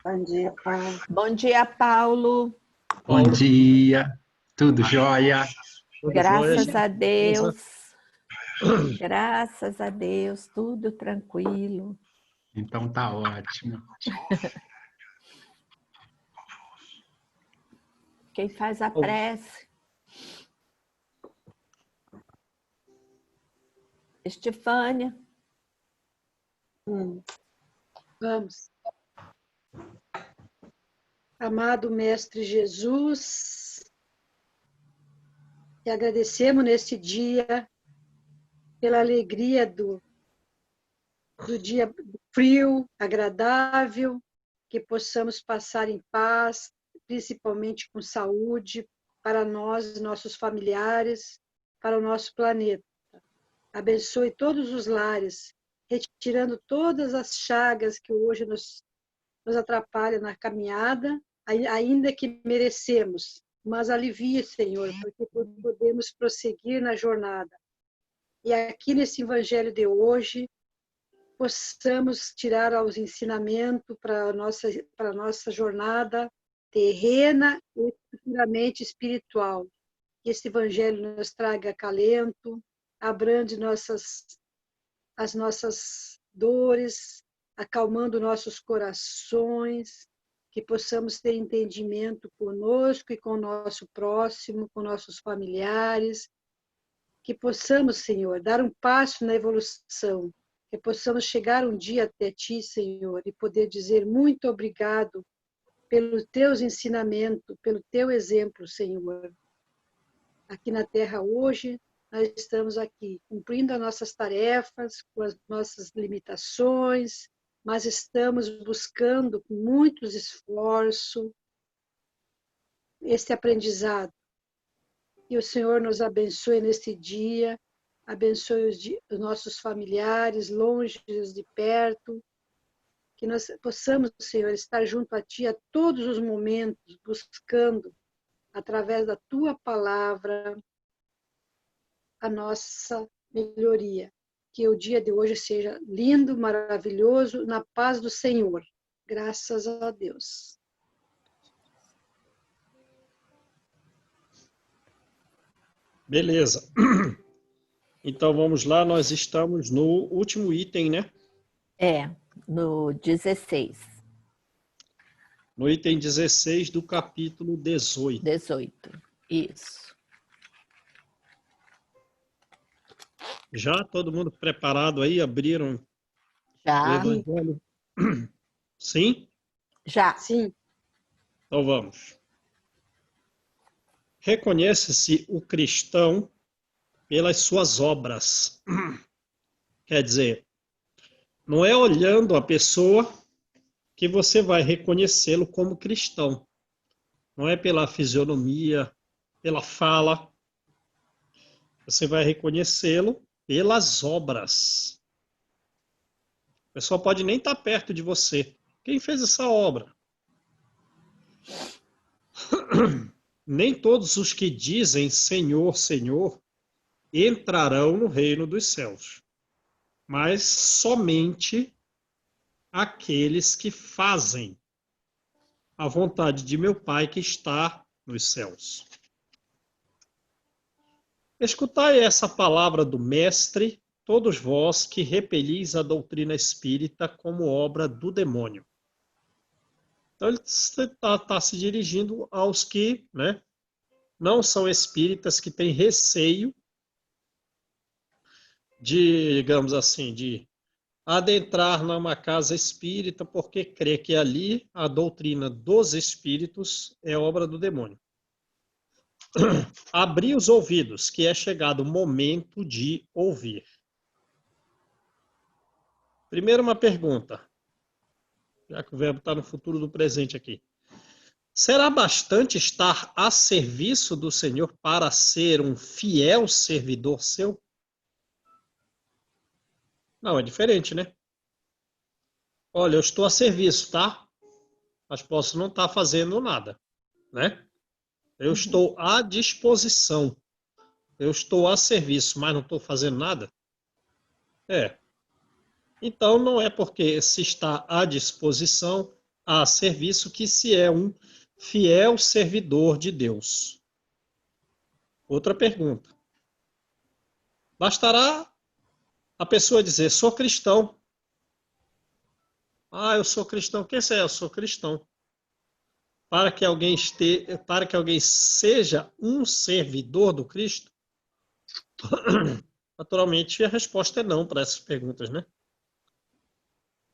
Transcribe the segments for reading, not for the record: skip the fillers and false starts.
Bom dia, Paulo. Bom dia, Paulo. Bom dia, tudo jóia? Graças a Deus. Graças a Deus, tudo tranquilo. Então tá ótimo. Quem faz a prece? Estefânia. Vamos. Amado Mestre Jesus, te agradecemos neste dia pela alegria do dia frio, agradável, que possamos passar em paz, principalmente com saúde, para nós, nossos familiares, para o nosso planeta. Abençoe todos os lares, retirando todas as chagas que hoje nos atrapalham na caminhada, ainda que merecemos, mas alivie, Senhor, porque podemos prosseguir na jornada. E aqui nesse Evangelho de hoje, possamos tirar os ensinamentos para a nossa jornada terrena e futuramente espiritual. Que esse Evangelho nos traga acalento, abrande as nossas dores, acalmando nossos corações, que possamos ter entendimento conosco e com o nosso próximo, com nossos familiares, que possamos, Senhor, dar um passo na evolução, que possamos chegar um dia até Ti, Senhor, e poder dizer muito obrigado pelos Teus ensinamentos, pelo Teu exemplo, Senhor. Aqui na Terra hoje, nós estamos aqui cumprindo as nossas tarefas, com as nossas limitações, mas estamos buscando com muitos esforços esse aprendizado. Que o Senhor nos abençoe neste dia, abençoe os nossos familiares, longe de perto, que nós possamos, Senhor, estar junto a Ti a todos os momentos, buscando, através da Tua palavra, a nossa melhoria. Que o dia de hoje seja lindo, maravilhoso, na paz do Senhor. Graças a Deus. Beleza. Então vamos lá, nós estamos no último item, né? No 16. No item 16 do capítulo 18. 18, isso. Já todo mundo preparado aí? Abriram Já. o Evangelho? Sim? Já. Sim. Então vamos. Reconhece-se o cristão pelas suas obras. Quer dizer, não é olhando a pessoa que você vai reconhecê-lo como cristão. Não é pela fisionomia, pela fala. Você vai reconhecê-lo pelas obras. A pessoa pode nem estar perto de você. Quem fez essa obra? Nem todos os que dizem Senhor, Senhor, entrarão no reino dos céus, mas somente aqueles que fazem a vontade de meu Pai que está nos céus. Escutai essa palavra do Mestre, todos vós que repelis a doutrina espírita como obra do demônio. Então ele está se dirigindo aos que, né, não são espíritas, que têm receio de, digamos assim, de adentrar numa casa espírita porque crê que ali a doutrina dos espíritos é obra do demônio. Abri os ouvidos, que é chegado o momento de ouvir. Primeiro uma pergunta, já que o verbo está no futuro do presente aqui. Será bastante estar a serviço do Senhor para ser um fiel servidor seu? Não, é diferente, né? Olha, eu estou a serviço, tá? Mas posso não estar fazendo nada, né? Eu estou à disposição. Eu estou a serviço, mas não estou fazendo nada? É. Então, não é porque se está à disposição, a serviço, que se é um fiel servidor de Deus. Outra pergunta. Bastará a pessoa dizer, sou cristão. Ah, eu sou cristão. O que é? Eu sou cristão. Para que alguém seja um servidor do Cristo? Naturalmente, a resposta é não para essas perguntas, né?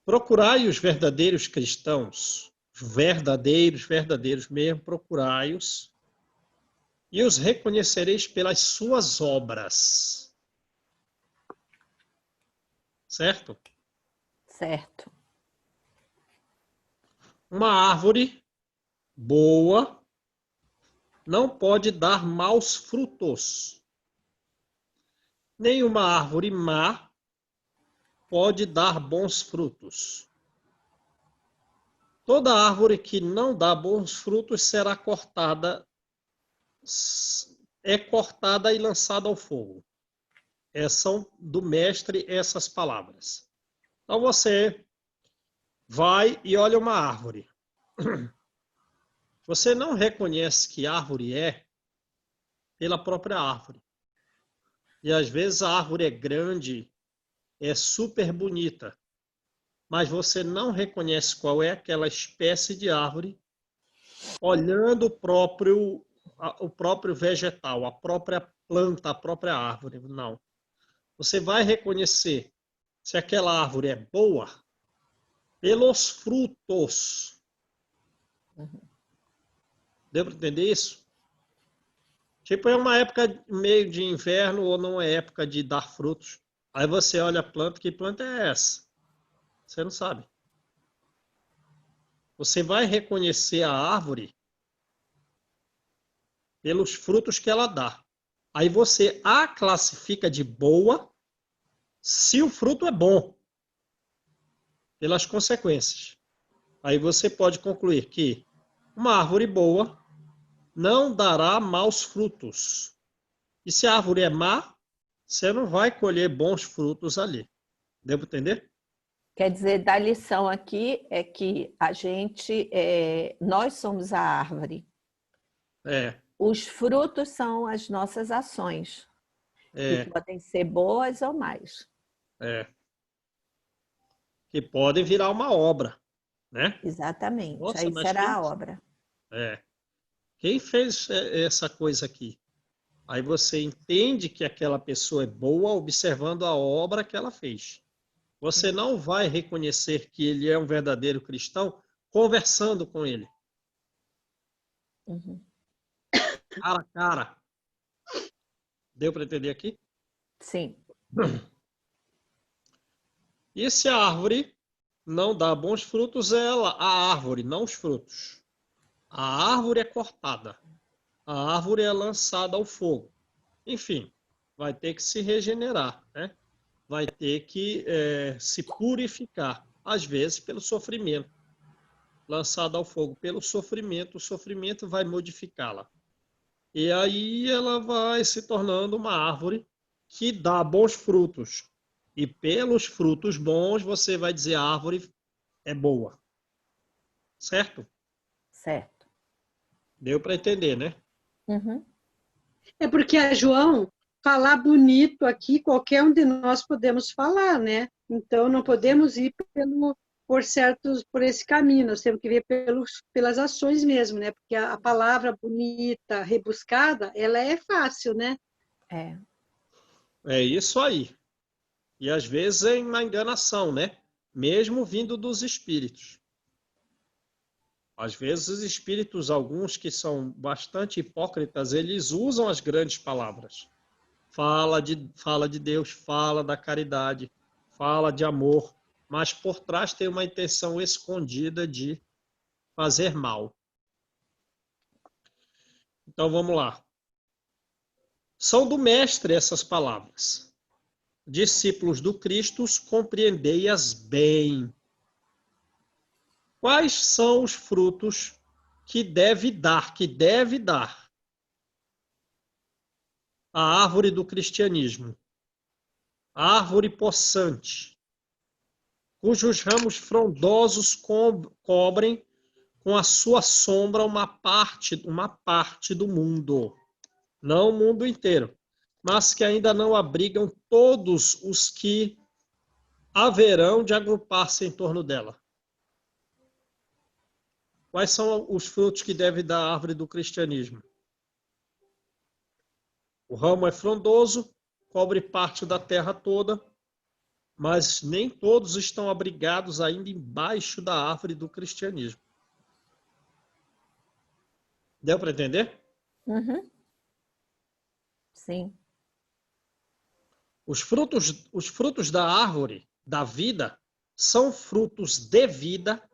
Procurai os verdadeiros cristãos, verdadeiros mesmo, procurai-os, e os reconhecereis pelas suas obras. Certo? Certo. Uma árvore boa não pode dar maus frutos. Nenhuma árvore má pode dar bons frutos. Toda árvore que não dá bons frutos será cortada, é cortada e lançada ao fogo. São do mestre essas palavras. Então você vai e olha uma árvore. Você não reconhece que árvore é pela própria árvore. E às vezes a árvore é grande, é super bonita, mas você não reconhece qual é aquela espécie de árvore olhando o próprio vegetal, a própria planta, a própria árvore. Não. Você vai reconhecer se aquela árvore é boa pelos frutos. Deu para entender isso? Tipo, é uma época meio de inverno ou não é época de dar frutos. Aí você olha a planta, que planta é essa? Você não sabe. Você vai reconhecer a árvore pelos frutos que ela dá. Aí você a classifica de boa se o fruto é bom, pelas consequências. Aí você pode concluir que uma árvore boa não dará maus frutos. E se a árvore é má, você não vai colher bons frutos ali. Deu para entender? Quer dizer, da lição aqui é que nós somos a árvore. É. Os frutos são as nossas ações, que podem ser boas ou mais. Que podem virar uma obra, né? Exatamente, Nossa, aí mas será a obra. Quem fez essa coisa aqui? Aí você entende que aquela pessoa é boa observando a obra que ela fez. Você não vai reconhecer que ele é um verdadeiro cristão conversando com ele. Uhum. Cara a cara. Deu para entender aqui? Sim. E se a árvore não dá bons frutos, a árvore, não os frutos. A árvore é cortada. A árvore é lançada ao fogo. Enfim, vai ter que se regenerar, né? Vai ter que se purificar, às vezes pelo sofrimento. Lançada ao fogo pelo sofrimento, o sofrimento vai modificá-la. E aí ela vai se tornando uma árvore que dá bons frutos. E pelos frutos bons, você vai dizer a árvore é boa. Certo? Certo. Deu para entender, né? Uhum. É porque a João, falar bonito aqui, qualquer um de nós podemos falar, né? Então, não podemos ir por esse caminho, nós temos que ver pelas ações mesmo, né? Porque a palavra bonita, rebuscada, ela é fácil, né? É isso aí. E às vezes é uma enganação, né? Mesmo vindo dos espíritos. Às vezes os espíritos, alguns que são bastante hipócritas, eles usam as grandes palavras. Fala de Deus, fala da caridade, fala de amor, mas por trás tem uma intenção escondida de fazer mal. Então vamos lá. São do mestre essas palavras. Discípulos do Cristo, compreendei-as bem. Quais são os frutos que deve dar? A árvore do cristianismo. A árvore possante. cujos ramos frondosos cobrem com a sua sombra uma parte do mundo, não o mundo inteiro, mas que ainda não abrigam todos os que haverão de agrupar-se em torno dela. Quais são os frutos que deve dar a árvore do cristianismo? O ramo é frondoso, cobre parte da terra toda, mas nem todos estão abrigados ainda embaixo da árvore do cristianismo. Deu para entender? Uhum. Sim. Os frutos da árvore da vida são frutos de vida.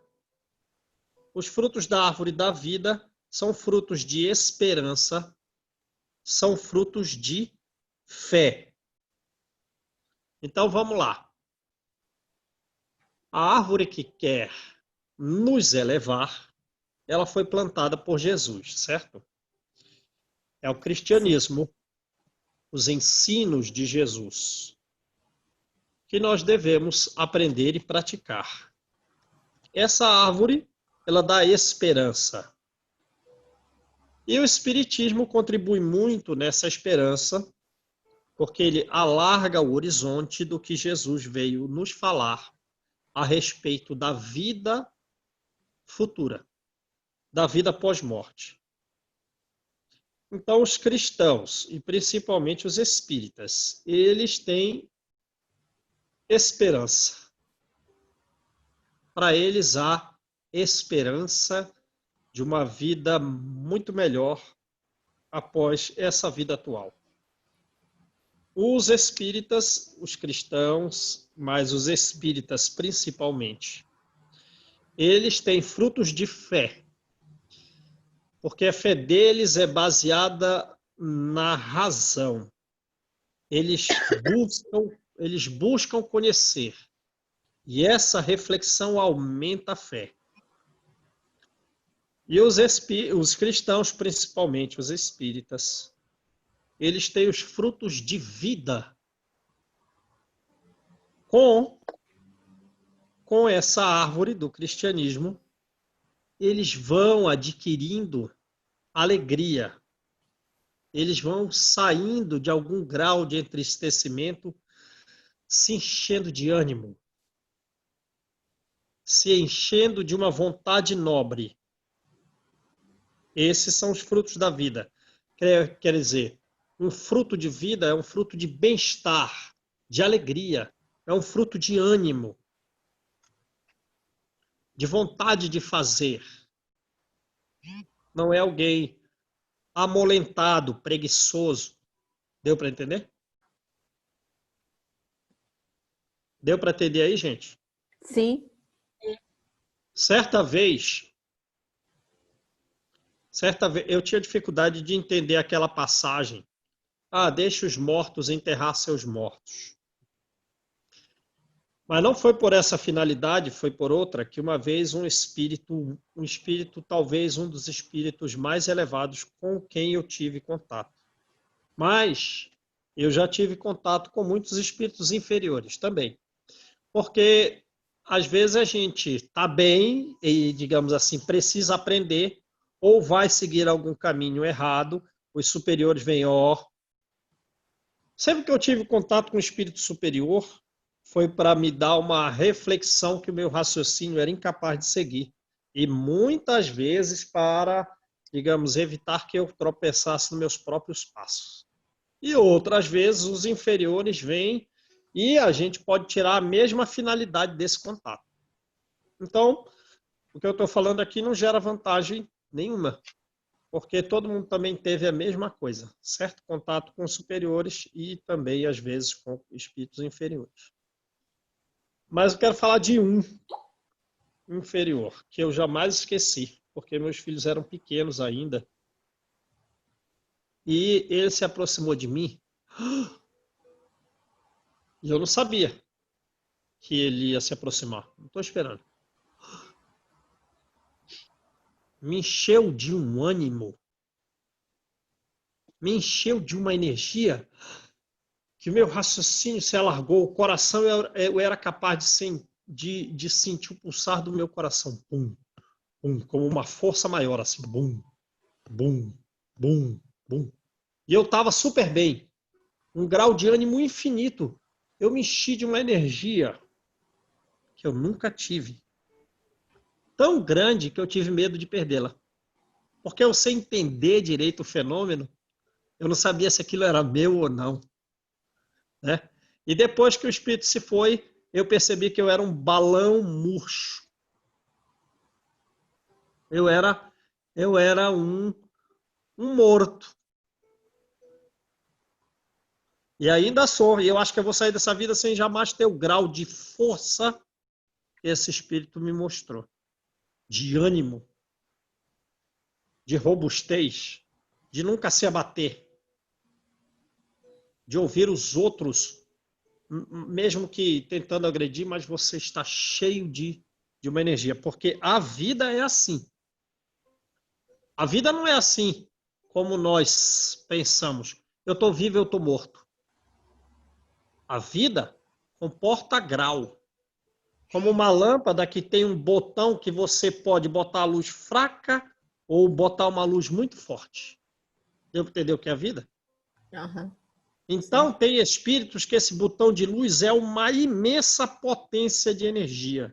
Os frutos da árvore da vida são frutos de esperança, são frutos de fé. Então vamos lá. A árvore que quer nos elevar, ela foi plantada por Jesus, certo? É o cristianismo, os ensinos de Jesus, que nós devemos aprender e praticar. Essa árvore, ela dá esperança. E o Espiritismo contribui muito nessa esperança, porque ele alarga o horizonte do que Jesus veio nos falar a respeito da vida futura, da vida pós-morte. Então, os cristãos, e principalmente os espíritas, eles têm esperança. Para eles há esperança de uma vida muito melhor após essa vida atual. Os espíritas, os cristãos, mas os espíritas principalmente, eles têm frutos de fé, porque a fé deles é baseada na razão. Eles buscam conhecer, e essa reflexão aumenta a fé. E os cristãos, principalmente os espíritas, eles têm os frutos de vida com essa árvore do cristianismo. Eles vão adquirindo alegria, eles vão saindo de algum grau de entristecimento, se enchendo de ânimo, se enchendo de uma vontade nobre. Esses são os frutos da vida. Quer dizer, um fruto de vida é um fruto de bem-estar, de alegria, é um fruto de ânimo, de vontade de fazer. Não é alguém amolentado, preguiçoso. Deu para entender? Deu para entender aí, gente? Sim. Certa vez, eu tinha dificuldade de entender aquela passagem. Deixa os mortos enterrar seus mortos. Mas não foi por essa finalidade, foi por outra, que uma vez um espírito, talvez um dos espíritos mais elevados com quem eu tive contato. Mas eu já tive contato com muitos espíritos inferiores também. Porque às vezes a gente está bem e, digamos assim, precisa aprender ou vai seguir algum caminho errado, os superiores vêm, Sempre que eu tive contato com o espírito superior, foi para me dar uma reflexão que o meu raciocínio era incapaz de seguir. E muitas vezes para, digamos, evitar que eu tropeçasse nos meus próprios passos. E outras vezes os inferiores vêm e a gente pode tirar a mesma finalidade desse contato. Então, o que eu estou falando aqui não gera vantagem nenhuma, porque todo mundo também teve a mesma coisa, certo contato com superiores e também, às vezes, com espíritos inferiores. Mas eu quero falar de um inferior, que eu jamais esqueci, porque meus filhos eram pequenos ainda. E ele se aproximou de mim e eu não sabia que ele ia se aproximar. Não estou esperando. Me encheu de um ânimo, me encheu de uma energia que o meu raciocínio se alargou, o coração eu era capaz de de sentir o pulsar do meu coração. Pum, pum, como uma força maior, assim. Bum, bum, bum, bum. E eu estava super bem. Um grau de ânimo infinito. Eu me enchi de uma energia que eu nunca tive. Tão grande que eu tive medo de perdê-la. Porque eu sem entender direito o fenômeno, eu não sabia se aquilo era meu ou não. Né? E depois que o espírito se foi, eu percebi que eu era um balão murcho. Eu era um morto. E ainda sou. E eu acho que eu vou sair dessa vida sem jamais ter o grau de força que esse espírito me mostrou. De ânimo. De robustez. De nunca se abater. De ouvir os outros, mesmo que tentando agredir, mas você está cheio de uma energia. Porque a vida é assim. A vida não é assim como nós pensamos. Eu estou vivo, eu estou morto. A vida comporta grau. Como uma lâmpada que tem um botão que você pode botar a luz fraca ou botar uma luz muito forte. Deu para entender o que é a vida? Uhum. Então, tem espíritos que esse botão de luz é uma imensa potência de energia.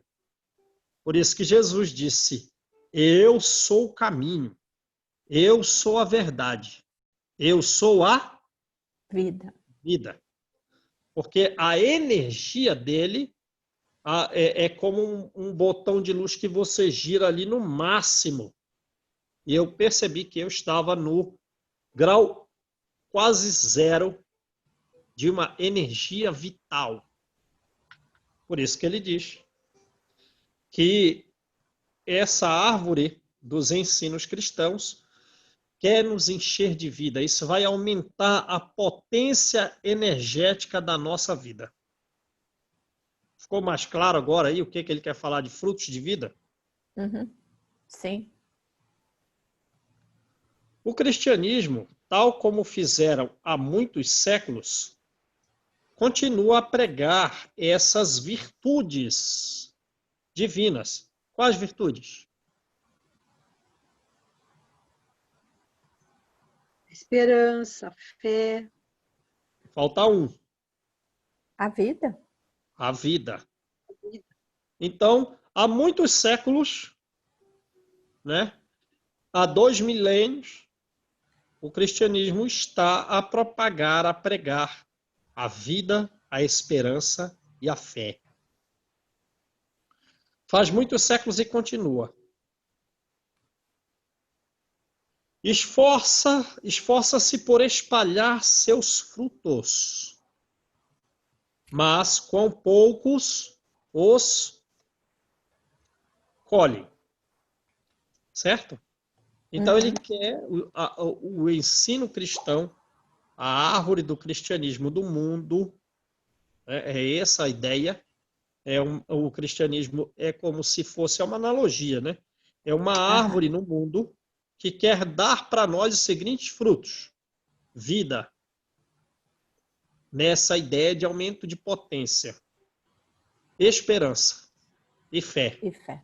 Por isso que Jesus disse, eu sou o caminho, eu sou a verdade, eu sou a vida. Porque a energia dele é como um botão de luz que você gira ali no máximo. E eu percebi que eu estava no grau quase zero de uma energia vital. Por isso que ele diz que essa árvore dos ensinos cristãos quer nos encher de vida. Isso vai aumentar a potência energética da nossa vida. Ficou mais claro agora aí o que ele quer falar de frutos de vida? Uhum. Sim. O cristianismo, tal como fizeram há muitos séculos, continua a pregar essas virtudes divinas. Quais virtudes? Esperança, fé. Falta um. A vida. A vida. Então, há muitos séculos, né? Há 2 milênios, o cristianismo está a propagar, a pregar a vida, a esperança e a fé. Faz muitos séculos e continua. Esforça-se por espalhar seus frutos, mas quão poucos os colhem. Certo? Então ele quer o ensino cristão, a árvore do cristianismo do mundo, é essa a ideia. O cristianismo é como se fosse uma analogia, né? É uma árvore no mundo que quer dar para nós os seguintes frutos: vida, nessa ideia de aumento de potência, esperança e fé. E fé.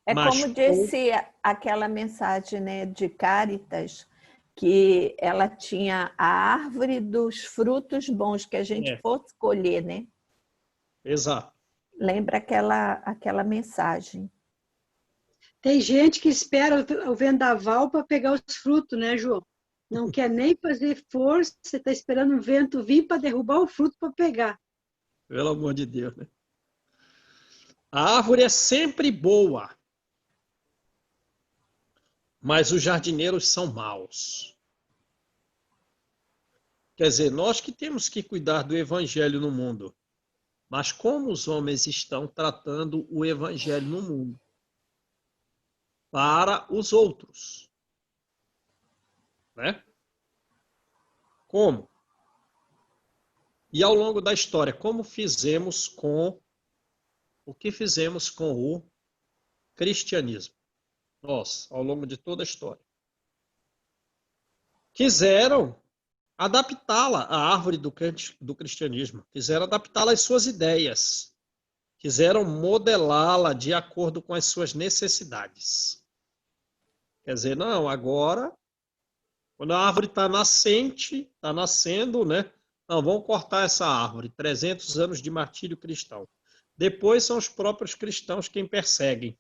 É Mas como disse aquela mensagem, né, de Cáritas, que ela tinha a árvore dos frutos bons que a gente fosse colher, né? Exato. Lembra aquela mensagem. Tem gente que espera o vendaval para pegar os frutos, né, João? Não quer nem fazer força, você está esperando o vento vir para derrubar o fruto para pegar. Pelo amor de Deus, né? A árvore é sempre boa, mas os jardineiros são maus. Quer dizer, nós que temos que cuidar do evangelho no mundo, mas como os homens estão tratando o evangelho no mundo? Para os outros. Né? Como? E ao longo da história, como fizemos com o que fizemos com o cristianismo? Nós, ao longo de toda a história. Quiseram adaptá-la à árvore do cristianismo, quiseram adaptá-la às suas ideias. quiseram modelá-la de acordo com as suas necessidades. Quer dizer, não, agora, quando a árvore está nascente, está nascendo, né? Não, vamos cortar essa árvore. 300 anos de martírio cristão. Depois são os próprios cristãos quem perseguem.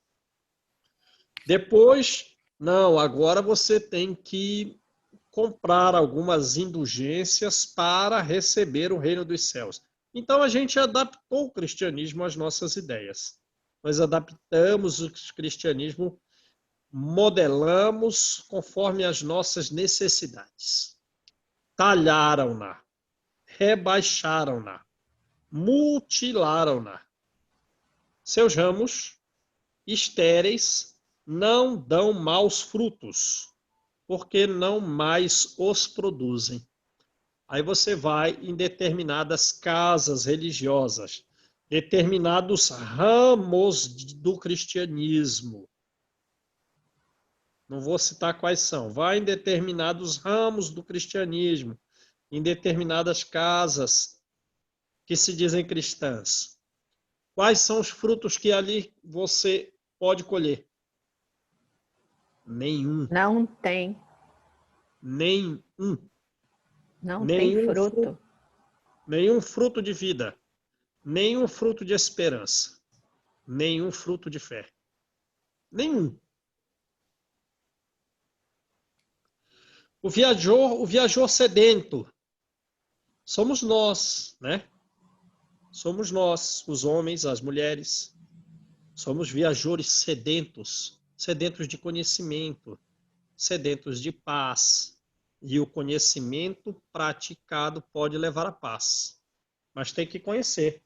Depois, não, agora você tem que comprar algumas indulgências para receber o reino dos céus. Então a gente adaptou o cristianismo às nossas ideias. Nós adaptamos o cristianismo, modelamos conforme as nossas necessidades. Talharam-na, rebaixaram-na, mutilaram-na. Seus ramos estéreis não dão maus frutos, porque não mais os produzem. Aí você vai em determinadas casas religiosas, determinados ramos do cristianismo. Não vou citar quais são. Vai em determinados ramos do cristianismo, em determinadas casas que se dizem cristãs. Quais são os frutos que ali você pode colher? Nenhum. Não tem. Nenhum. Não tem fruto. Nenhum fruto de vida. Nenhum fruto de esperança. Nenhum fruto de fé. Nenhum. O viajor sedento somos nós, né? Somos nós, os homens, as mulheres. Somos viajores sedentos, sedentos de conhecimento, sedentos de paz. E o conhecimento praticado pode levar à paz. Mas tem que conhecer.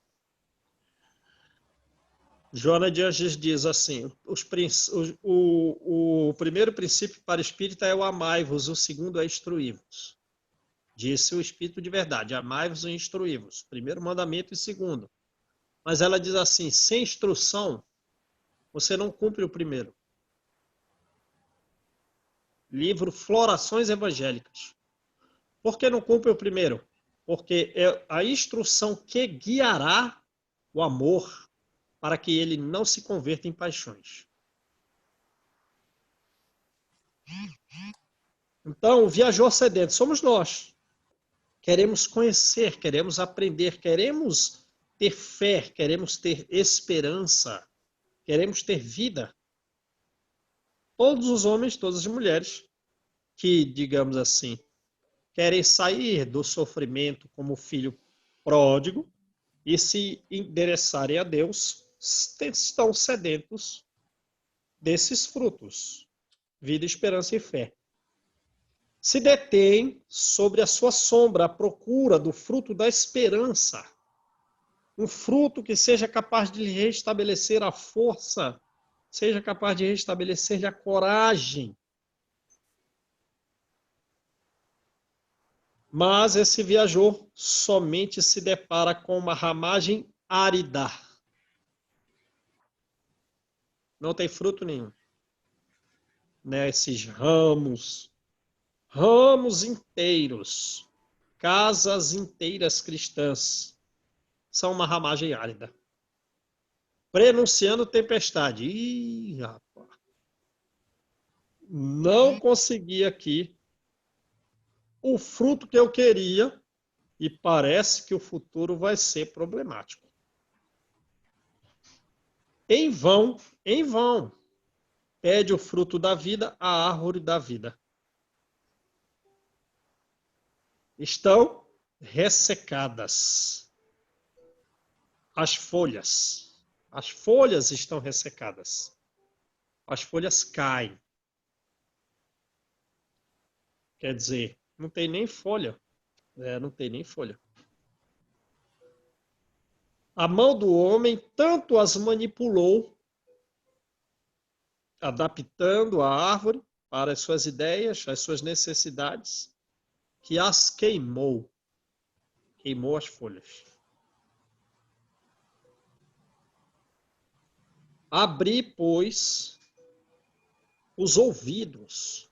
Joana de Angelis diz assim, o primeiro princípio para o espírita é o amai-vos, o segundo é instruí-vos. Disse o espírito de verdade, amai-vos e instruí-vos. Primeiro mandamento e segundo. Mas ela diz assim, sem instrução, você não cumpre o primeiro. Livro Florações Evangélicas. Por que não cumpre o primeiro? Porque é a instrução que guiará o amor para que ele não se converta em paixões. Então, o viajor sedento somos nós. Queremos conhecer, queremos aprender, queremos ter fé, queremos ter esperança, queremos ter vida. Todos os homens, todas as mulheres que, digamos assim, querem sair do sofrimento como filho pródigo e se endereçarem a Deus, estão sedentos desses frutos, vida, esperança e fé. Se detém sobre a sua sombra à procura do fruto da esperança, um fruto que seja capaz de lhe restabelecer a força, seja capaz de restabelecer-lhe a coragem. Mas esse viajor somente se depara com uma ramagem árida. Não tem fruto nenhum. Né? Esses ramos inteiros, casas inteiras cristãs, são uma ramagem árida. Prenunciando tempestade. Ih, rapaz. Não consegui aqui o fruto que eu queria e parece que o futuro vai ser problemático. Em vão, pede o fruto da vida à árvore da vida. Estão ressecadas as folhas. As folhas estão ressecadas. As folhas caem. Quer dizer, não tem nem folha. Não tem nem folha. A mão do homem tanto as manipulou, adaptando a árvore para as suas ideias, as suas necessidades, que as queimou. Queimou as folhas. Abri, pois, os ouvidos.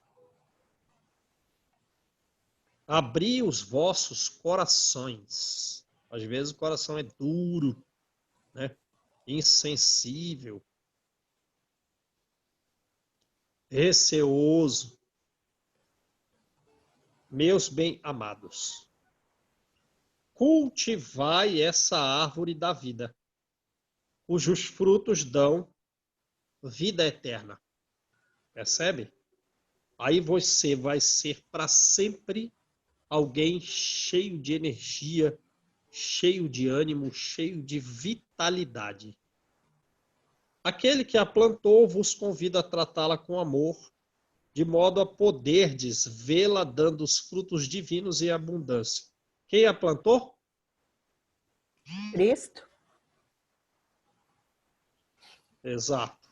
Abri os vossos corações. Às vezes o coração é duro, né? insensível, receoso. Meus bem-amados, cultivai essa árvore da vida, cujos frutos dão vida eterna. Percebe? Aí você vai ser para sempre alguém cheio de energia, cheio de ânimo, cheio de vitalidade. Aquele que a plantou vos convida a tratá-la com amor, de modo a poderdes vê-la dando os frutos divinos em abundância. Quem a plantou? Cristo. Exato.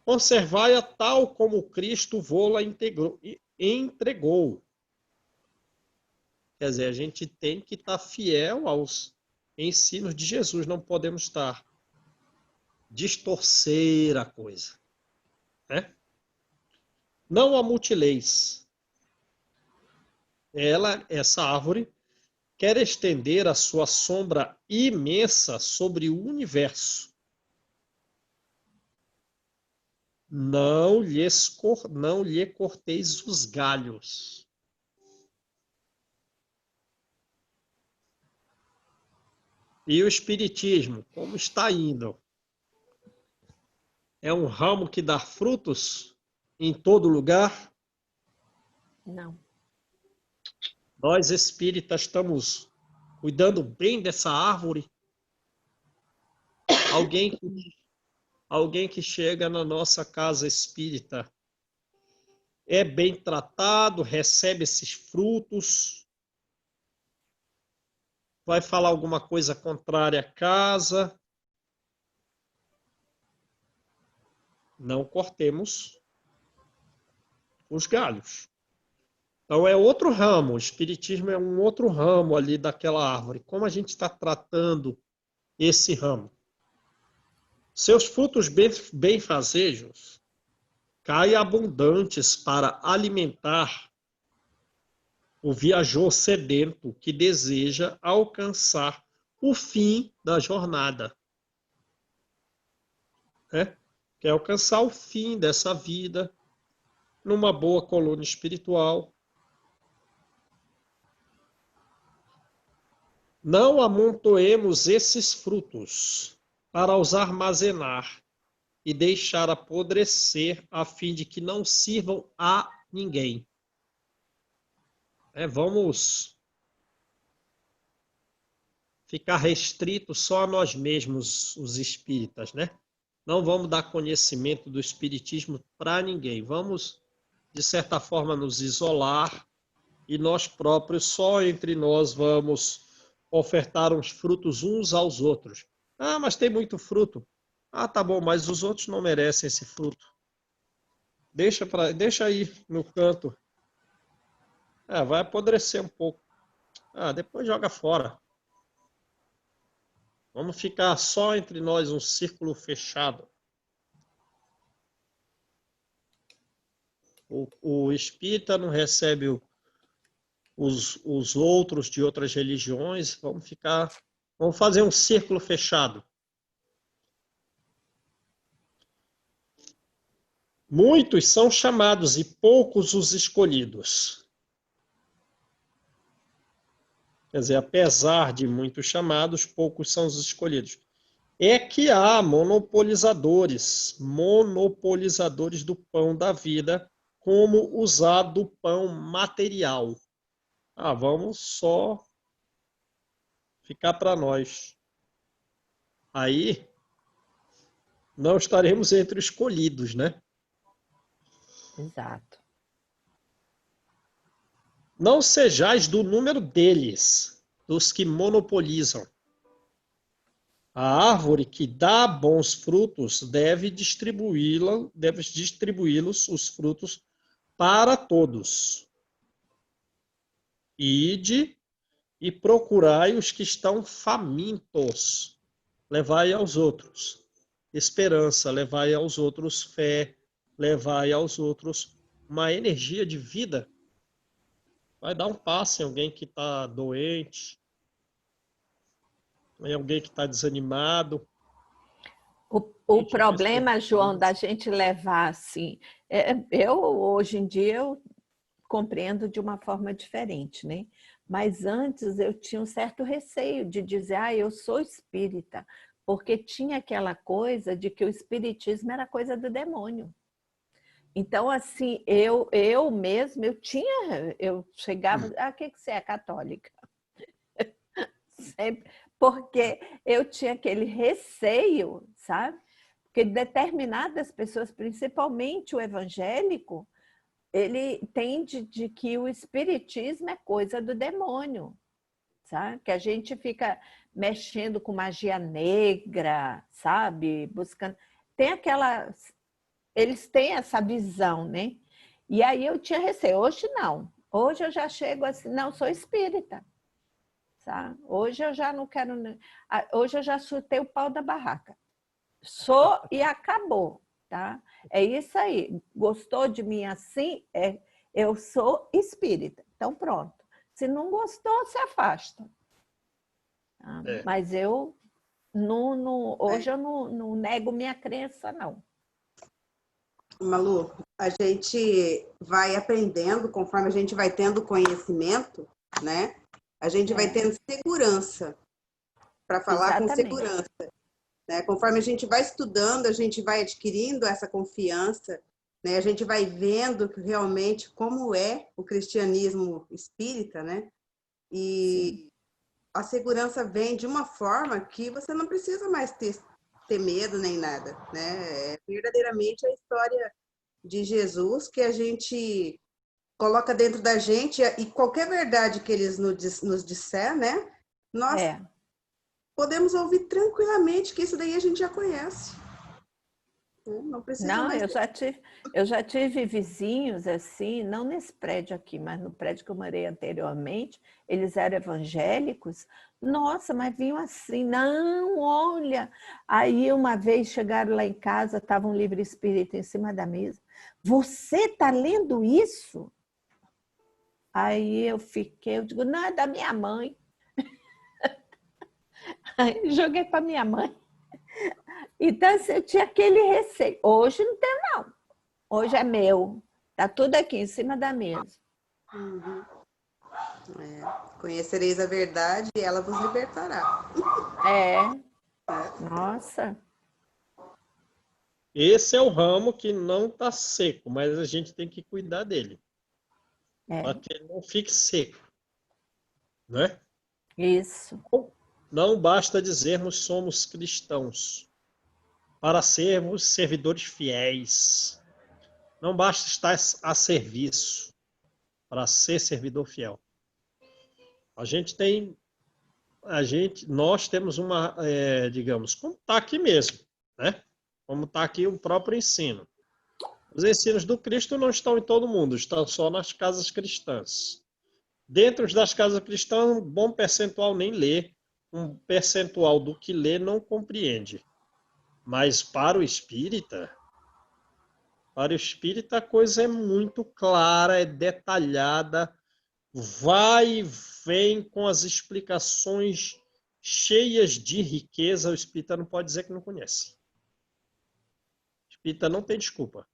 Conservai-a tal como Cristo vô-la entregou. Quer dizer, a gente tem que estar fiel aos ensinos de Jesus, não podemos estar distorcer a coisa, né? Não a mutileis. Essa árvore, quer estender a sua sombra imensa sobre o universo. Não lhe corteis os galhos. E o Espiritismo, como está indo? É um ramo que dá frutos em todo lugar? Não. Nós espíritas estamos cuidando bem dessa árvore? Alguém que chega na nossa casa espírita é bem tratado, recebe esses frutos, vai falar alguma coisa contrária à casa? Não cortemos os galhos. Então é outro ramo, o Espiritismo é um outro ramo ali daquela árvore. Como a gente está tratando esse ramo? Seus frutos benfazejos caem abundantes para alimentar o viajor sedento que deseja alcançar o fim da jornada. Quer alcançar o fim dessa vida numa boa colônia espiritual. Não amontoemos esses frutos para os armazenar e deixar apodrecer a fim de que não sirvam a ninguém. Vamos ficar restritos só a nós mesmos, os espíritas, né? Não vamos dar conhecimento do espiritismo para ninguém. Vamos, de certa forma, nos isolar e nós próprios, só entre nós, vamos ofertar uns frutos uns aos outros. Ah, mas tem muito fruto. Ah, tá bom, mas os outros não merecem esse fruto. Deixa aí no canto. Vai apodrecer um pouco. Depois joga fora. Vamos ficar só entre nós, um círculo fechado. O espírita não recebe os outros de outras religiões. Vamos fazer um círculo fechado. Muitos são chamados e poucos os escolhidos. Quer dizer, apesar de muitos chamados, poucos são os escolhidos. É que há monopolizadores do pão da vida, como usar do pão material. Vamos só ficar para nós. Aí, não estaremos entre os escolhidos, né? Exato. Não sejais do número deles, dos que monopolizam. A árvore que dá bons frutos deve distribuí-los, os frutos, para todos. Ide e procurai os que estão famintos. Levai aos outros esperança, levai aos outros fé, levai aos outros uma energia de vida. Vai dar um passe em alguém que está doente. É alguém que está desanimado. O problema, João, da gente levar assim... hoje em dia, eu compreendo de uma forma diferente, né? Mas antes eu tinha um certo receio de dizer, eu sou espírita, porque tinha aquela coisa de que o espiritismo era coisa do demônio. Então, assim, eu chegava, o que você é, católica? Sempre, porque eu tinha aquele receio, sabe? Porque determinadas pessoas, principalmente o evangélico, ele entende de que o espiritismo é coisa do demônio, sabe? Que a gente fica mexendo com magia negra, sabe? Buscando... Eles têm essa visão, né? E aí eu tinha receio. Hoje não. Hoje eu já chego assim, não, sou espírita. Sabe? Hoje eu já não quero... Hoje eu já chutei o pau da barraca. Sou e acabou, tá? É isso aí. Gostou de mim assim? Eu sou espírita. Então pronto. Se não gostou, se afasta. Tá? Mas eu hoje eu não nego minha crença, não. Malu, a gente vai aprendendo conforme a gente vai tendo conhecimento, né? A gente vai tendo segurança para falar com segurança. Né? Conforme a gente vai estudando, a gente vai adquirindo essa confiança, né? A gente vai vendo realmente como é o cristianismo espírita, né? E a segurança vem de uma forma que você não precisa mais ter medo nem nada, né? É verdadeiramente a história de Jesus que a gente coloca dentro da gente e qualquer verdade que eles nos disser, né? Nós podemos ouvir tranquilamente que isso daí a gente já conhece. Não precisa mais. Eu já tive vizinhos assim, não nesse prédio aqui, mas no prédio que eu morei anteriormente, eles eram evangélicos. Nossa, mas vinham assim, não, olha. Aí uma vez chegaram lá em casa, estava um livro espírita em cima da mesa. Você está lendo isso? Aí eu digo, não, é da minha mãe. Aí joguei para minha mãe. Então, assim, eu tinha aquele receio. Hoje não tem, não. Hoje é meu. Está tudo aqui em cima da mesa. Uhum. Conhecereis a verdade e ela vos libertará. Nossa. Esse é o ramo que não está seco, mas a gente tem que cuidar dele. Para que ele não fique seco. Né? Isso. Não basta dizermos somos cristãos para sermos servidores fiéis. Não basta estar a serviço para ser servidor fiel. Nós temos uma, digamos, como está aqui mesmo, né? Como está aqui o próprio ensino. Os ensinos do Cristo não estão em todo mundo, estão só nas casas cristãs. Dentro das casas cristãs, um bom percentual nem lê, um percentual do que lê não compreende. Mas para o espírita a coisa é muito clara, é detalhada, vai e vem com as explicações cheias de riqueza. O espírita não pode dizer que não conhece. O espírita não tem desculpa.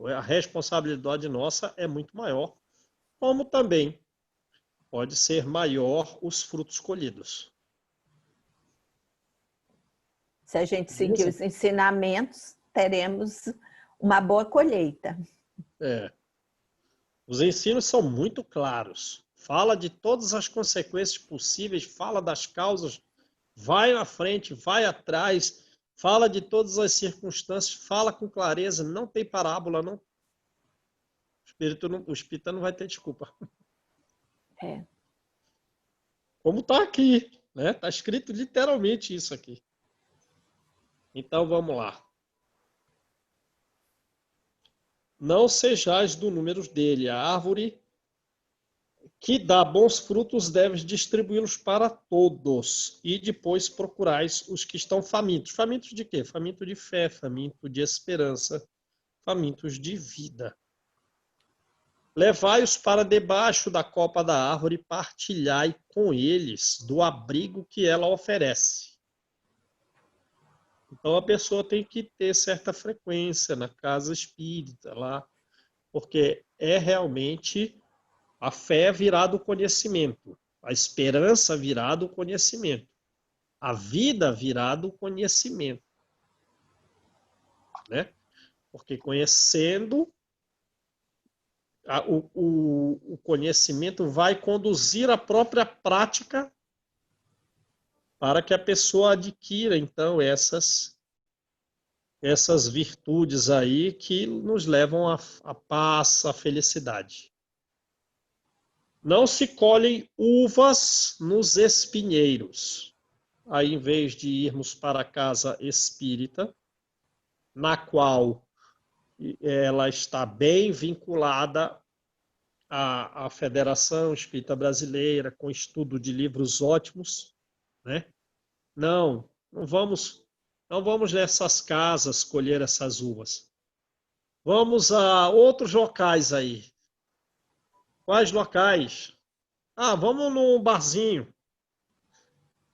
A responsabilidade nossa é muito maior, como também pode ser maior os frutos colhidos. Se a gente seguir os ensinamentos, teremos uma boa colheita. Os ensinos são muito claros. Fala de todas as consequências possíveis, fala das causas, vai na frente, vai atrás, fala de todas as circunstâncias, fala com clareza, não tem parábola, não. O espírita não vai ter desculpa. Como está aqui, né? Está escrito literalmente isso aqui. Então vamos lá. Não sejais do número dele. A árvore que dá bons frutos deves distribuí-los para todos. E depois procurais os que estão famintos. Famintos de quê? Famintos de fé, famintos de esperança, famintos de vida. Levai-os para debaixo da copa da árvore e partilhai com eles do abrigo que ela oferece. Então a pessoa tem que ter certa frequência na casa espírita lá, porque é realmente a fé virada o conhecimento, a esperança virada o conhecimento, a vida virada o conhecimento, né? Porque conhecendo, o conhecimento vai conduzir a própria prática para que a pessoa adquira, então, essas virtudes aí que nos levam à paz, à felicidade. Não se colhem uvas nos espinheiros. Aí, em vez de irmos para a casa espírita, na qual ela está bem vinculada à Federação Espírita Brasileira, com estudo de livros ótimos, né? Não vamos nessas casas colher essas uvas. Vamos a outros locais aí. Quais locais? Vamos num barzinho.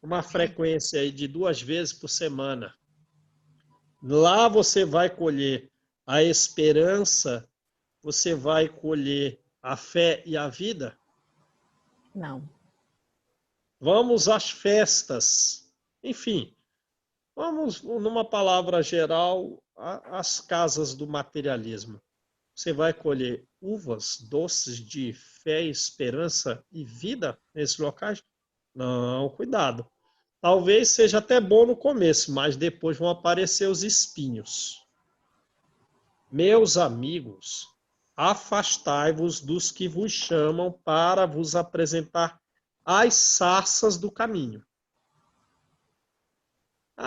Uma frequência aí de 2 vezes por semana. Lá você vai colher a esperança, você vai colher a fé e a vida? Não. Vamos às festas. Enfim, vamos, numa palavra geral, às casas do materialismo. Você vai colher uvas doces de fé, esperança e vida nesses locais? Não, cuidado. Talvez seja até bom no começo, mas depois vão aparecer os espinhos. Meus amigos, afastai-vos dos que vos chamam para vos apresentar as sarças do caminho.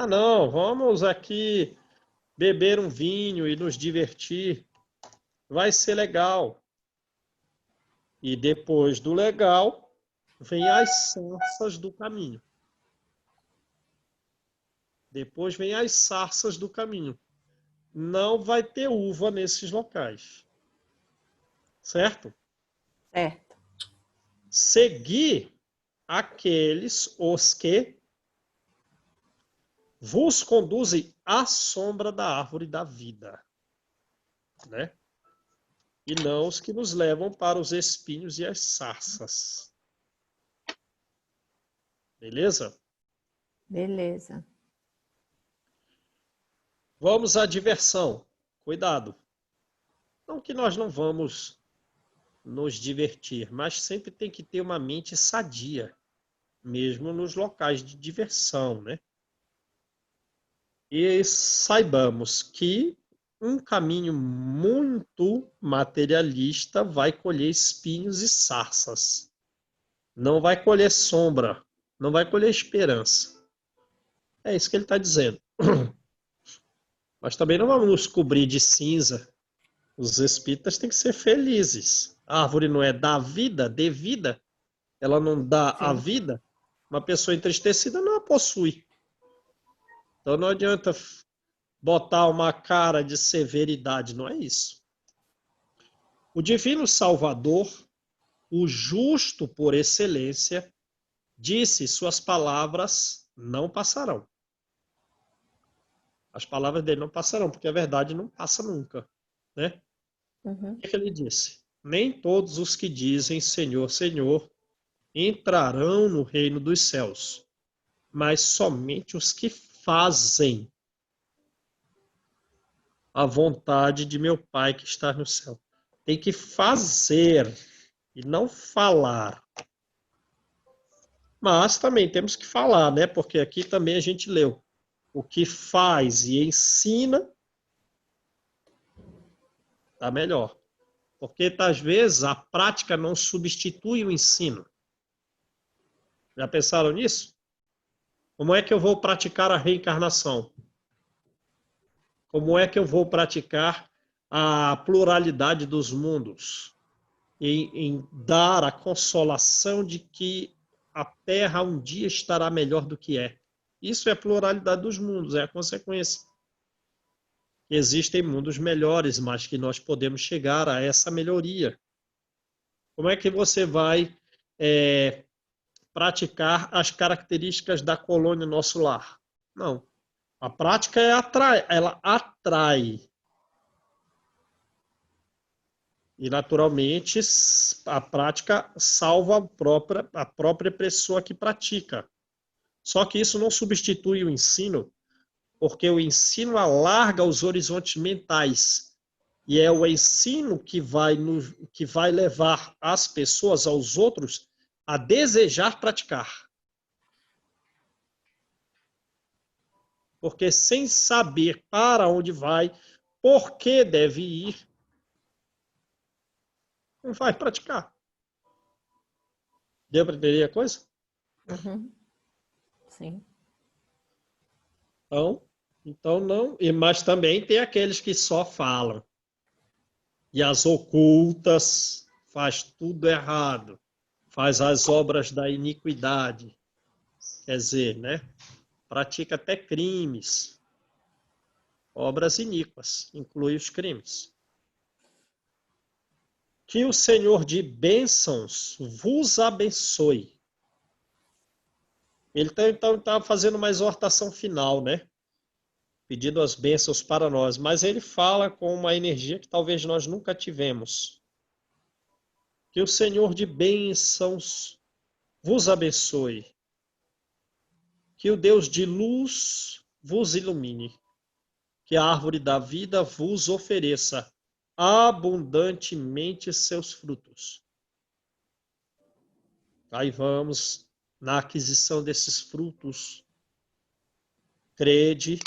Não, vamos aqui beber um vinho e nos divertir. Vai ser legal. E depois do legal, vem as sarças do caminho. Depois vem as sarças do caminho. Não vai ter uva nesses locais. Certo? Certo. Segui aqueles os que vos conduzem à sombra da árvore da vida, né? E não os que nos levam para os espinhos e as sarças. Beleza? Beleza. Vamos à diversão. Cuidado. Não que nós não vamos nos divertir, mas sempre tem que ter uma mente sadia, mesmo nos locais de diversão, né? E saibamos que um caminho muito materialista vai colher espinhos e sarças. Não vai colher sombra, não vai colher esperança. É isso que ele está dizendo. Mas também não vamos nos cobrir de cinza. Os espíritas têm que ser felizes. A árvore não é da vida, de vida. Ela não dá a vida. Uma pessoa entristecida não a possui. Então não adianta botar uma cara de severidade, não é isso. O Divino Salvador, o justo por excelência, disse: suas palavras não passarão. As palavras dele não passarão, porque a verdade não passa nunca, né? Uhum. O que ele disse? Nem todos os que dizem Senhor, Senhor entrarão no reino dos céus, mas somente os que fazem a vontade de meu Pai que está no céu. Tem que fazer e não falar. Mas também temos que falar, né? Porque aqui também a gente leu. O que faz e ensina está melhor. Porque, às vezes, a prática não substitui o ensino. Já pensaram nisso? Como é que eu vou praticar a reencarnação? Como é que eu vou praticar a pluralidade dos mundos? Em dar a consolação de que a Terra um dia estará melhor do que é. Isso é a pluralidade dos mundos, é a consequência. Existem mundos melhores, mas que nós podemos chegar a essa melhoria. Como é que você vai praticar as características da colônia nosso lar? Não. A prática ela atrai. E, naturalmente, a prática salva a própria pessoa que pratica. Só que isso não substitui o ensino, porque o ensino alarga os horizontes mentais. E é o ensino que vai levar as pessoas, aos outros, a desejar praticar. Porque sem saber para onde vai, por que deve ir, não vai praticar. Deu para entender a coisa? Uhum. Sim. Então não. Mas também tem aqueles que só falam. E as ocultas faz tudo errado. Faz as obras da iniquidade. Quer dizer, né? Pratica até crimes. Obras iníquas, inclui os crimes. Que o Senhor de bênçãos vos abençoe. Ele está fazendo uma exortação final, né? Pedindo as bênçãos para nós, mas ele fala com uma energia que talvez nós nunca tivemos. Que o Senhor de bênçãos vos abençoe. Que o Deus de luz vos ilumine. Que a árvore da vida vos ofereça abundantemente seus frutos. Aí vamos na aquisição desses frutos. Crede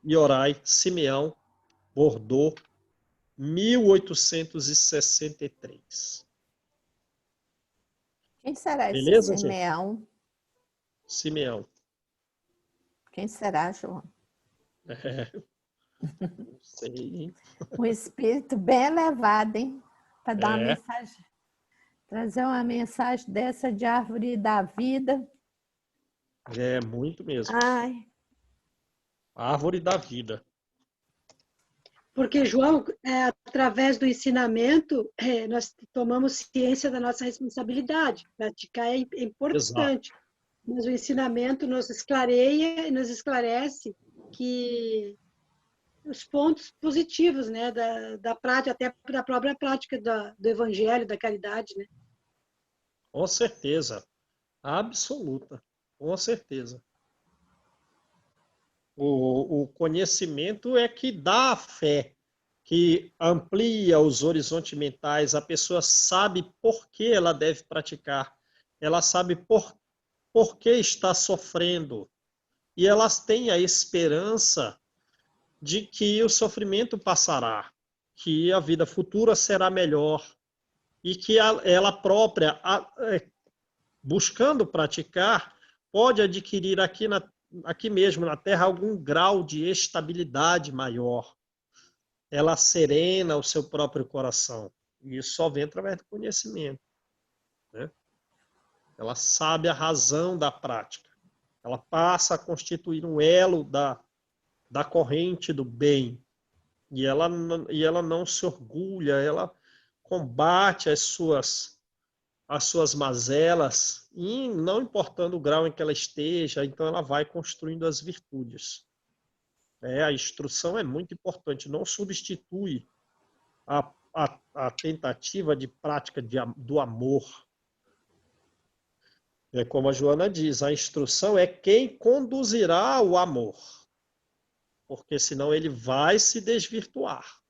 e orai, Simeão, Bordeaux, 1863. Quem será esse Beleza, gente? Simeão? Simeão. Quem será, João? Não sei, hein? Um espírito bem elevado, hein? Para dar uma É. mensagem, trazer uma mensagem dessa de árvore da vida. É, muito mesmo. Ai, Árvore da vida. Porque, João, através do ensinamento, nós tomamos ciência da nossa responsabilidade. Praticar é importante. Exato. Mas o ensinamento nos esclareia e nos esclarece que os pontos positivos, né, da prática, até da própria prática do evangelho, da caridade, né? Com certeza. Absoluta. Com certeza. O conhecimento é que dá a fé, que amplia os horizontes mentais. A pessoa sabe por que ela deve praticar. Ela sabe por que está sofrendo. E elas têm a esperança de que o sofrimento passará, que a vida futura será melhor e que ela própria, buscando praticar, pode adquirir aqui mesmo na Terra algum grau de estabilidade maior. Ela serena o seu próprio coração. E isso só vem através do conhecimento, né? Ela sabe a razão da prática. Ela passa a constituir um elo da corrente do bem. E ela não se orgulha, ela combate as suas mazelas, e não importando o grau em que ela esteja, então ela vai construindo as virtudes. A instrução é muito importante, não substitui a tentativa de prática do amor. É como a Joana diz, a instrução é quem conduzirá o amor, porque senão ele vai se desvirtuar.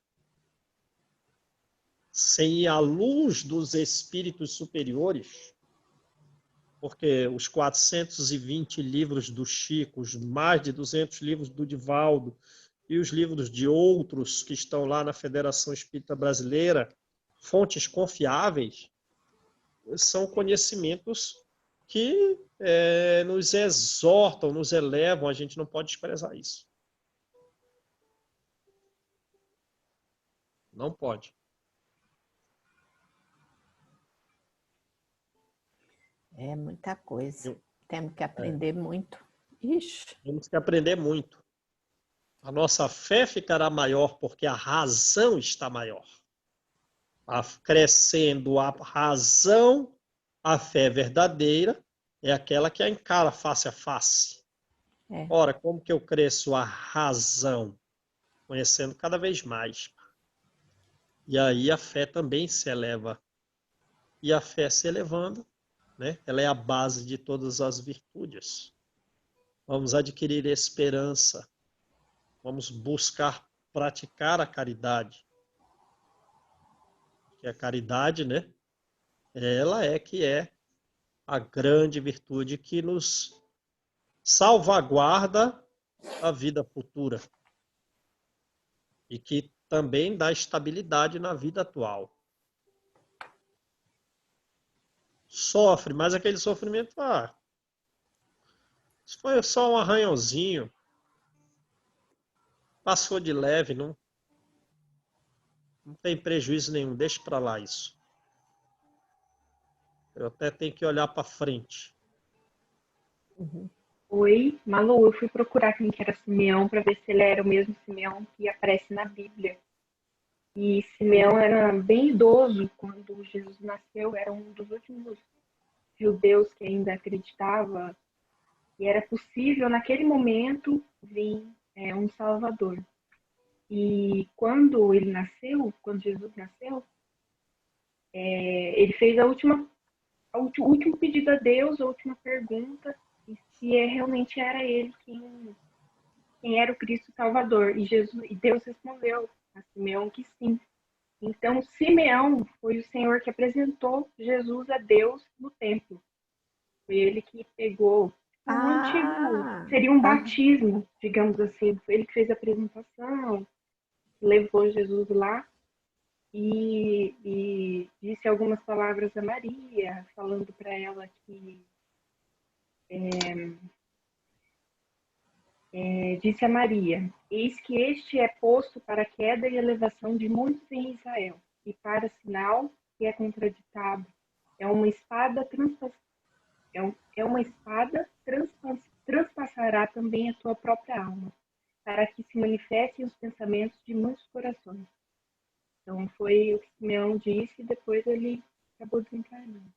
Sem a luz dos espíritos superiores, porque os 420 livros do Chico, os mais de 200 livros do Divaldo e os livros de outros que estão lá na Federação Espírita Brasileira, fontes confiáveis, são conhecimentos que nos exortam, nos elevam, a gente não pode desprezar isso. Não pode. é muita coisa. Temos que aprender muito. Ixi. Temos que aprender muito. A nossa fé ficará maior porque a razão está maior. crescendo a razão, a fé verdadeira é aquela que a encara face a face. É. Ora, como que eu cresço a razão? Conhecendo cada vez mais. E aí a fé também se eleva. E a fé se elevando, né? Ela é a base de todas as virtudes. Vamos adquirir esperança. Vamos buscar praticar a caridade. Que a caridade, né? Ela é que é a grande virtude que nos salvaguarda a vida futura. E que também dá estabilidade na vida atual. Sofre, mas aquele sofrimento, isso foi só um arranhãozinho. Passou de leve, não tem prejuízo nenhum, deixa para lá isso. Eu até tenho que olhar para frente. Uhum. Oi, Malu, eu fui procurar quem que era Simeão para ver se ele era o mesmo Simeão que aparece na Bíblia. E Simeão era bem idoso quando Jesus nasceu, era um dos últimos judeus que ainda acreditava que era possível, naquele momento, vir um Salvador. E quando ele nasceu, quando Jesus nasceu, ele fez o último pedido a Deus, a última pergunta, e se realmente era ele quem era o Cristo Salvador. E Deus respondeu a Simeão que sim. Então, Simeão foi o Senhor que apresentou Jesus a Deus no templo. Foi ele que pegou seria um batismo, digamos assim. Foi ele que fez a apresentação, levou Jesus lá e disse algumas palavras a Maria, falando para ela que disse a Maria: eis que este é posto para a queda e elevação de muitos em Israel, e para sinal que é contraditado. É uma espada transpassará também a tua própria alma, para que se manifestem os pensamentos de muitos corações. Então foi o que Simeão disse e depois ele acabou desencarnando.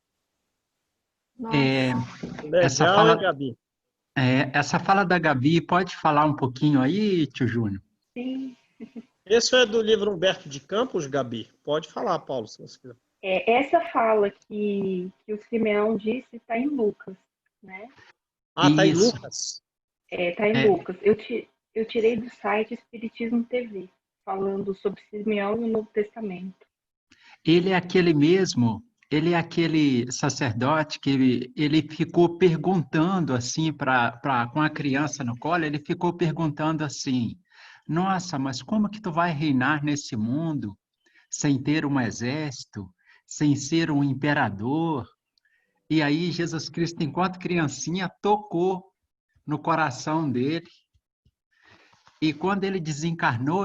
Gabi. Essa fala da Gabi, pode falar um pouquinho aí, tio Júnior? Sim. Esse é do livro Humberto de Campos, Gabi? Pode falar, Paulo, se você quiser. Essa fala que o Simeão disse está em Lucas, né? Está em Lucas? Está em Lucas. Eu tirei do site Espiritismo TV, falando sobre Simeão no Novo Testamento. Ele é aquele sacerdote que ele ficou perguntando assim, com a criança no colo, ele ficou perguntando assim: nossa, mas como que tu vai reinar nesse mundo sem ter um exército, sem ser um imperador? E aí Jesus Cristo, enquanto criancinha, tocou no coração dele. E quando ele desencarnou,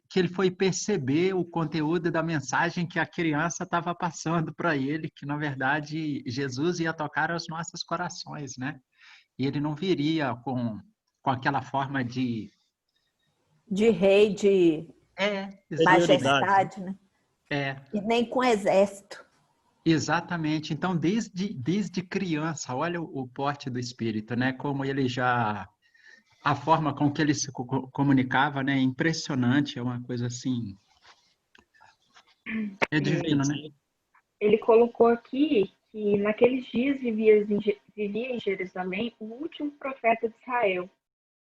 que ele foi perceber o conteúdo da mensagem que a criança estava passando para ele, que na verdade Jesus ia tocar aos nossos corações, né? E ele não viria com aquela forma de rei, de majestade, né? E nem com exército. Exatamente. Então, desde criança, olha o porte do espírito, né? Como ele já... A forma com que ele se comunicava, né? É impressionante, é uma coisa assim... É divino, né? Ele colocou aqui que naqueles dias vivia em Jerusalém o último profeta de Israel,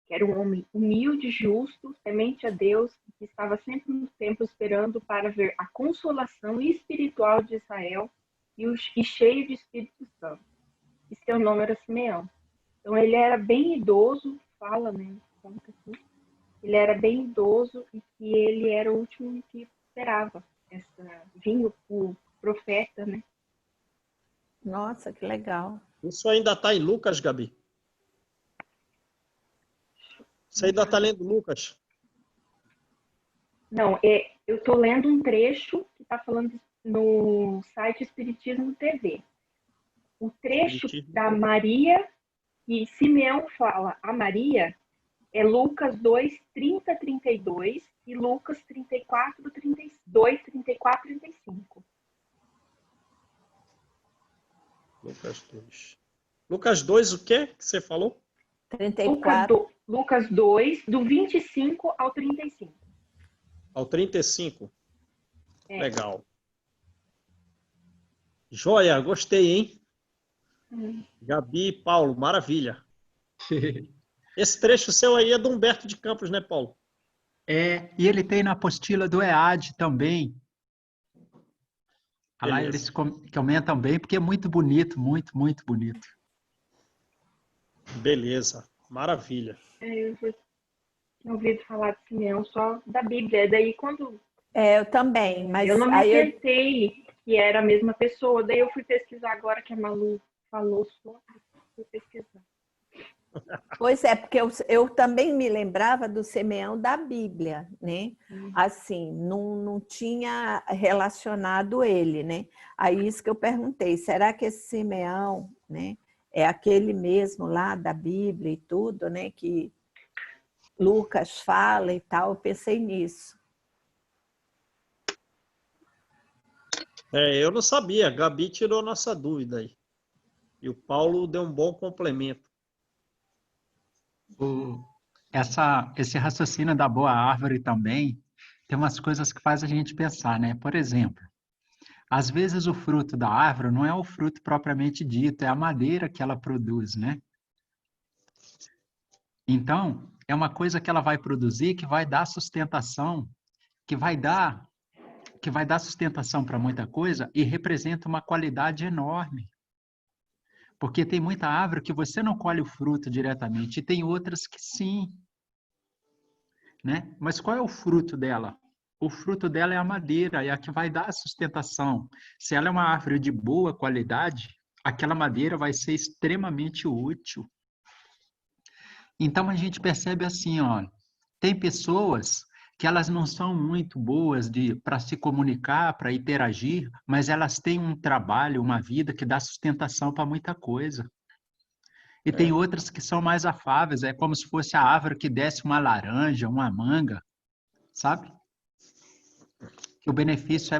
que era um homem humilde, justo, temente a Deus, que estava sempre no templo esperando para ver a consolação espiritual de Israel e cheio de Espírito Santo. E seu nome era Simeão. Então ele era bem idoso, fala, né? Ele era bem idoso e que ele era o último que esperava vinha o profeta, né? Nossa, que legal. Isso ainda está em Lucas, Gabi? Você ainda está lendo Lucas? Não, eu estou lendo um trecho que está falando no site Espiritismo TV. O trecho da Maria, que Simeão fala a Maria, é Lucas 2, 30, 32 e Lucas 34, 32, 34, 35. Lucas 2. Lucas 2, o quê que você falou? 34. Lucas 2, do 25 ao 35. Ao 35? É. Legal. Joia, gostei, hein? Gabi e Paulo, maravilha. Esse trecho seu aí é do Humberto de Campos, né, Paulo? É, e ele tem na apostila do EAD também. Lá Beleza. eles comentam bem, porque é muito bonito, muito, muito bonito. Beleza, maravilha. Eu já tinha ouvido falar de Simeão só da Bíblia. Daí quando Eu também, mas eu não me aí acertei que era a mesma pessoa, daí eu fui pesquisar agora que a Malu falou sobre, fui pesquisar. Pois é, porque eu também me lembrava do Simeão da Bíblia, né? Assim, não tinha relacionado ele, né? Aí isso que eu perguntei, será que esse Simeão, né, é aquele mesmo lá da Bíblia e tudo, né, que Lucas fala e tal? Eu pensei nisso. Eu não sabia, a Gabi tirou nossa dúvida aí. E o Paulo deu um bom complemento. Esse raciocínio da boa árvore também tem umas coisas que faz a gente pensar, né? Por exemplo, às vezes o fruto da árvore não é o fruto propriamente dito, é a madeira que ela produz, né? Então, é uma coisa que ela vai produzir que vai dar sustentação, que vai dar sustentação para muita coisa e representa uma qualidade enorme. Porque tem muita árvore que você não colhe o fruto diretamente, e tem outras que sim, né? Mas qual é o fruto dela? O fruto dela é a madeira, é a que vai dar a sustentação. Se ela é uma árvore de boa qualidade, aquela madeira vai ser extremamente útil. Então a gente percebe assim, ó, tem pessoas que elas não são muito boas para se comunicar, para interagir, mas elas têm um trabalho, uma vida que dá sustentação para muita coisa. E tem outras que são mais afáveis, é como se fosse a árvore que desce uma laranja, uma manga, sabe? Que o benefício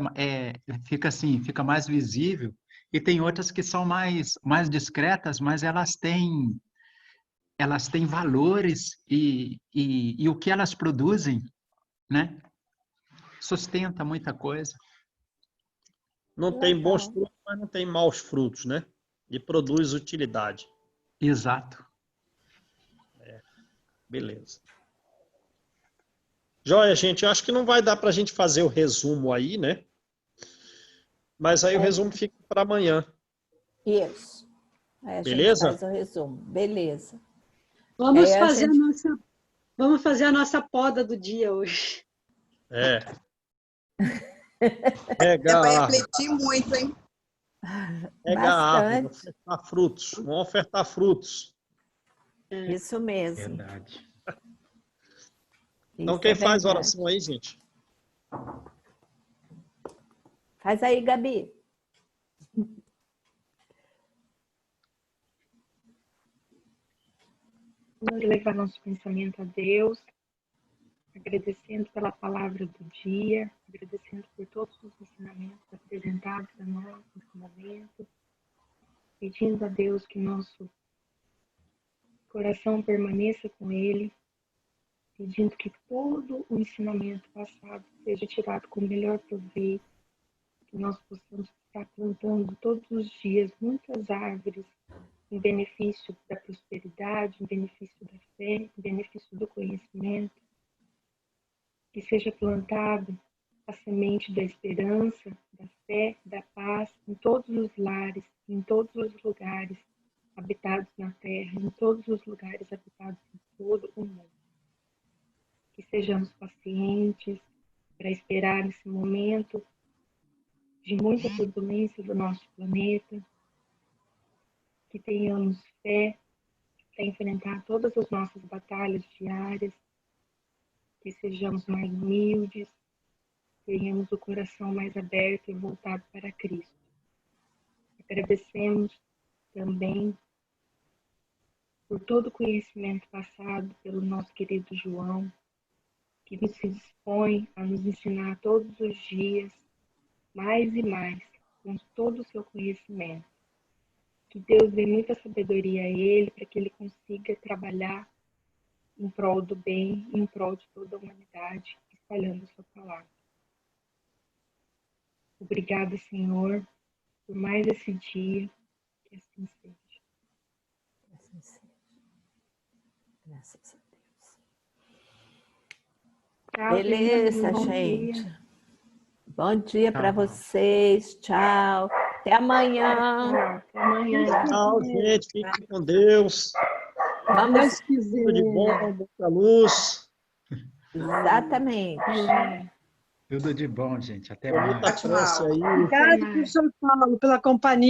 fica assim, fica mais visível. E tem outras que são mais discretas, mas elas têm valores e o que elas produzem, né? Sustenta muita coisa. Não tem bons frutos, mas não tem maus frutos, né? E produz utilidade. Exato. Beleza. Joia, gente, acho que não vai dar para a gente fazer o resumo aí, né? Mas aí o resumo fica para amanhã. Isso. Aí a gente Beleza? faz o resumo. Beleza. Vamos fazer a nossa poda do dia hoje. Pega É para a árvore. refletir muito, hein? Pega a árvore. Bastante. Ofertar frutos. Vamos ofertar frutos. Isso mesmo. Verdade. Então, Isso quem é faz a verdade. oração aí, gente? Faz aí, Gabi. Vamos levar nosso pensamento a Deus, agradecendo pela palavra do dia, agradecendo por todos os ensinamentos apresentados a nós nesse momento, pedindo a Deus que nosso coração permaneça com Ele, pedindo que todo o ensinamento passado seja tirado com o melhor proveito, que nós possamos estar plantando todos os dias muitas árvores em benefício da prosperidade, em benefício da fé, em benefício do conhecimento, que seja plantada a semente da esperança, da fé, da paz em todos os lares, em todos os lugares habitados na terra, em todos os lugares habitados em todo o mundo. Que sejamos pacientes para esperar esse momento de muita turbulência do nosso planeta, que tenhamos fé para enfrentar todas as nossas batalhas diárias, que sejamos mais humildes, tenhamos o coração mais aberto e voltado para Cristo. Agradecemos também por todo o conhecimento passado pelo nosso querido João, que se dispõe a nos ensinar todos os dias, mais e mais, com todo o seu conhecimento. que Deus dê muita sabedoria a ele, para que ele consiga trabalhar em prol do bem, em prol de toda a humanidade, espalhando a sua palavra. Obrigada, Senhor, por mais esse dia, que assim seja. Assim seja. Graças a Deus. Tchau, Beleza, bom gente. dia. Bom dia para Tchau. vocês. Tchau. Até amanhã. Tchau, até amanhã. Tchau, gente. Fiquem com Deus. Vamos. Deus quiser. Tudo de bom, muita luz. Exatamente. Amém. Tudo de bom, gente. Até Muita mais. prece aí. Obrigado, professor Paulo, pela companhia.